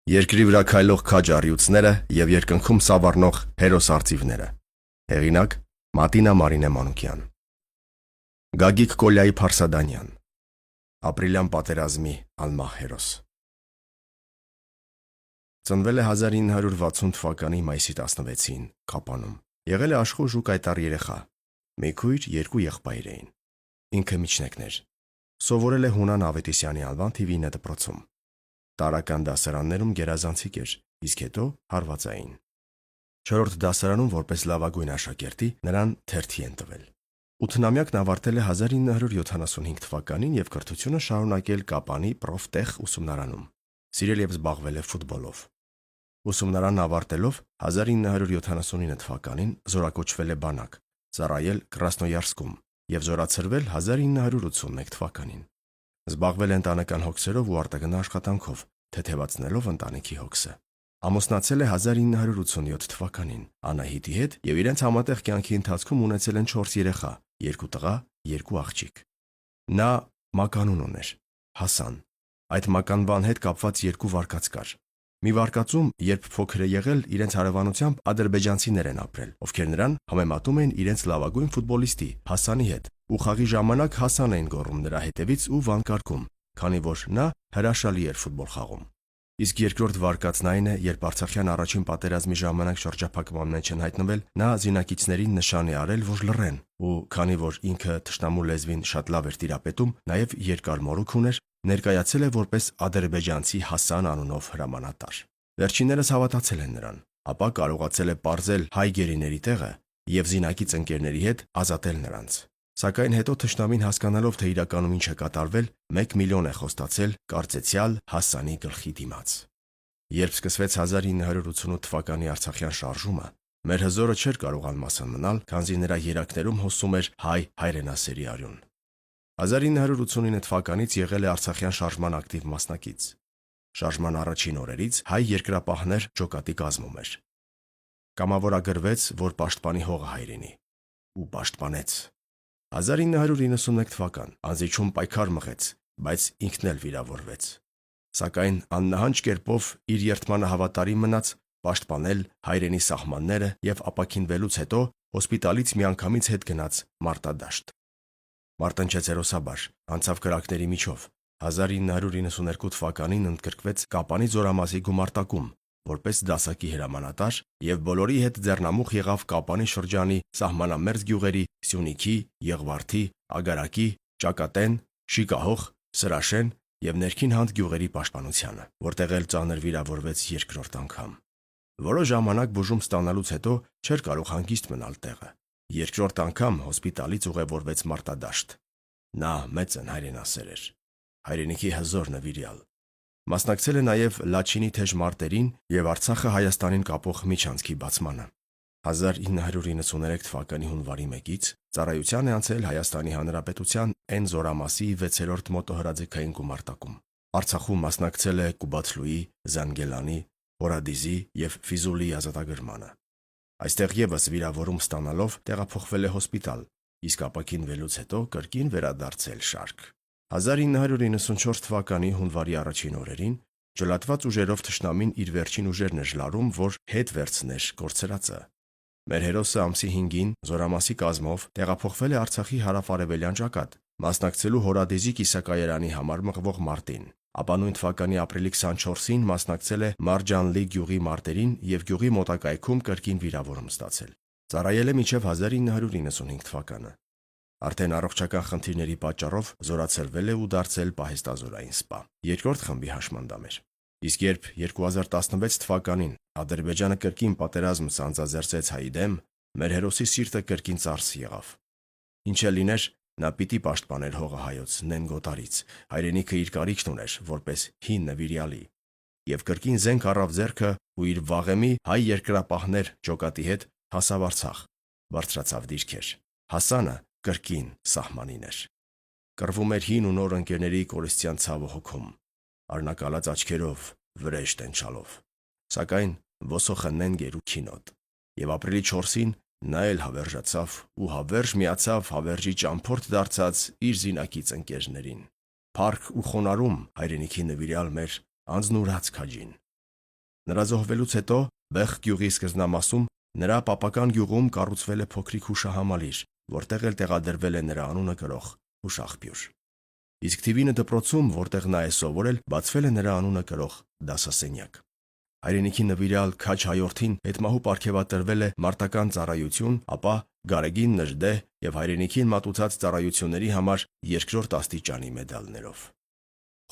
Երկրի վրա քայլող քաջ առյուծները եւ երկնքում սավառնող հերոս արծիվները։ Հեղինակ Մատինա Մարինե Մանուկյան։ Գագիկ Կոլյայի Փարսադանյան։ Ապրիլյան պատերազմի անմահ հերոս։ Ծնվել է 1960 թվականի մայիսի 16-ին Կապանում։ Եղել է աշխուժ ու կայտառ երեխա։ Մի քույր, երկու եղբայր էին։ Ինքը միջնեկն էր։ Սովորել է Հունան Ավետիսյանի անվան TV9 դպրոցում։ Տարրական դասարաններում գերազանցիկ էր, իսկ հետո հարվածային։ 4-րդ դասարանում որպես լավագույն աշակերտի նրան թերթի են տվել։ 8-ամյակն ավարտել է 1975 թվականին եւ կրթությունը շարունակել Կապանի պրոֆտեխ ուսումնարանում։ Սիրել եւ զբաղվել է ֆուտբոլով։ Ուսումնարանն ավարտելով 1979 թվականին զորակոչվել է բանակ, ծառայել Կրասնոյարսկում եւ զորացրվել 1981 թվականին։ Զբաղվել է ընտանեկան հոգսերով ու արտագնա աշխատանքով, թեթևացնելով ընտանիքի հոգսը։ Ամուսնացել է 1987 թվականին Անահիտի հետ եւ իրենց համատեղ կյանքի ընթացքում ունեցել են 4 երեխա՝ 2 տղա, 2 աղջիկ։ Նա մականուն ուներ՝ Հասան։ Այդ մականվան հետ կապված 2 վարկած կար։ Մի վարկածում, երբ փոքր է եղել, իրենց հարևանությամբ ադրբեջանցիներ են ապրել, ովքեր նրան համեմատում էին իրենց լավագույն ֆուտբոլիստի Հասանի հետ, ու խաղի ժամանակ Հասան էին գոռում նրա հետևից ու վանկարկում, քանի որ նա հրաշալի էր ֆուտբոլ խաղում։ Իսկ երկրորդ վարկածն այն է, երբ Արցախյան առաջին պատերազմի ժամանակ շրջափակման մեջ են հայտնվել, նա զինակիցներին նշան է արել, որ լռեն, ու քանի որ ինքը թշնամու լեզվին շատ լավ էր տիրապետում, նաև երկար մորուք ուներ, ներկայացել է որպես ադրբեջանցի Հասան անունով հրամանատար։ Վերջիններս հավատացել են նրան, ապա կարողացել է պարզել հայ գերիների տեղը եւ զինակից ընկերների հետ ազատել նրանց։ Սակայն հետո թշնամին հասկանալով, թե իրականում ինչ է կատարվել, 1 միլիոն է խոստացել կարծեցյալ Հասանի գլխի դիմաց։ Երբ սկսվեց 1988 թվականի Արցախյան շարժումը, մեր հզորը չէր կարող անմասն մնալ, քանզի նրա երակներում հոսում էր հայ հայրենասերի արյուն։ 1989 թվականից եղել է Արցախյան շարժման ակտիվ մասնակից։ Շարժման առաջին օրերից հայ երկրապահներ ջոկատի կազմում էր։ Կամավորագրվեց, որ պաշտպանի հողը հայրենի, ու պաշտպանեց։ 1991 թվական անզիջում պայքար մղեց, բայց ինքն էլ վիրավորվեց։ Սակայն աննահանջ կերպով իր երդմանը հավատարիմ մնաց, պաշտպանել հայրենի սահմանները եւ ապաքինվելուց հետո հոսպիտալից միանգամից հետ գնաց մարտադաշտ։ Մարտնչեց հերոսաբար, անցավ կրակների միջով։ 1992 թվականին ընդգրկվեց Կապանի զորամասի գումարտակում, որպես դասակի հրամանատար եւ բոլորի հետ ձեռնամուխ եղավ Կապանի շրջանի սահմանամերձ գյուղերի Սյունիքի, Եղվարդի, Ագարակի, Ճակատեն, Շիկահող, Սրաշեն եւ ներքին հանդ գյուղերի պաշտպանությանը, որտեղ էլ ծանր վիրավորվեց երկրորդ անգամ։ Որոշ ժամանակ բուժում ստանալուց հետո չէր կարող հանգիստ մնալ տեղը։ Երկրորդ անգամ հոսպիտալից ուղևորվեց մարտադաշտ։ Նա մեծ հայրենասեր էր, հայրենիքի հզոր նվիրյալ։ Մասնակցել է նաև Լաչինի թեժ մարտերին եւ Արցախը Հայաստանին կապող միջանցքի բացմանը։ 1993 թվականի հունվարի 1-ից ծառայության է անցել Հայաստանի Հանրապետության N զորամասի 6-րդ մոտոհրաձգային գումարտակում։ Արցախում մասնակցել է Կուբացլուի, Զանգելանի, Հորադիզի եւ Ֆիզուլի ազատագրմանը։ Այստեղ եւս վիրավորում ստանալով տեղափոխվել է հոսպիտալ, իսկ ապաքինվելուց հետո կրկին վերադարձել շարք։ 1994 թվականի հունվարի առաջին օրերին ջլատված ուժերով թշնամին իր վերջին ուժերն էր լարում, որ հետ վերցներ կորցրածը։ Մեր հերոսը ամսի 5-ին զորամասի կազմով տեղափոխվել է Արցախի հարավ-արևելյան ճակատ, մասնակցելու Հորադիզի կիսակայարանի համար մղվող մարտին, ապա նույն թվականի ապրիլի 24-ին մասնակցել է Մարջանլի գյուղի մարտերին եւ գյուղի մոտակայքում կրկին վիրավորում ստացել։ Ծառայել է մինչև 1995 թվականը։ Արդեն առողջական խնդիրների պատճառով զորացրվել է ու դարձել պահեստազորային սպա, երկրորդ խմբի հաշմանդամ էր։ Իսկ երբ 2016 թվականին Ադրբեջանը կրկին պատերազմ սանձազերծեց հայի դեմ, մեր հերոսի սիրտը կրկին ծարս եղավ։ Ինչ էլ լիներ, նա պիտի պաշտպաներ հողը հայոց նեն գոտարից, հայրենիքը իր կարիքն ուներ որպես հին նվիրյալի, եւ կրկին զենք առավ ձեռքը ու իր վաղեմի հայ երկրապահներ ջոկատի հետ հասավ Արցախ, բարձրացավ դիրքեր։ Հասանը կրկին սահմանին էր։ Կռվում էր հին ու նոր ընկերների կորստյան ցավը հոգում, արնակալած աչքերով, վրեժ տենչալով։ Սակայն ոսոխը նեն գերու քինոտ, եւ ապրիլի 4-ին նա էլ հավերժացավ ու հավերժ միացավ հավերժի ճամփորդ դարձած իր զինակից ընկերներին։ Փառք ու խոնարհում հայրենիքի նվիրյալ մեր անձնուրաց քաջին։ Նրա զոհվելուց հետո Բեղ գյուղի սկզբնամասում նրա պապական գյուղում կառուցվել է փոքրիկ հուշահամալիր, որտեղ էլ տեղադրվել է նրա անունը կրող հուշաղբյուր։ Իսկ Թիվինը դպրոցում, որտեղ նա է սովորել, բացվել է նրա անունը կրող դասասենյակ։ Հայրենիքի նվիրյալ քաջ հայորդին հետմահու պարգևատրվել է մարտական ծառայություն, ապա Գարեգին Նժդեհ եւ հայրենիքին մատուցած ծառայությունների համար երկրորդ աստիճանի մեդալներով։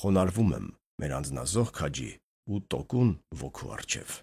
Խոնարհվում եմ մեր անձնազոհ քաջի ու տոկուն ոգու առջև։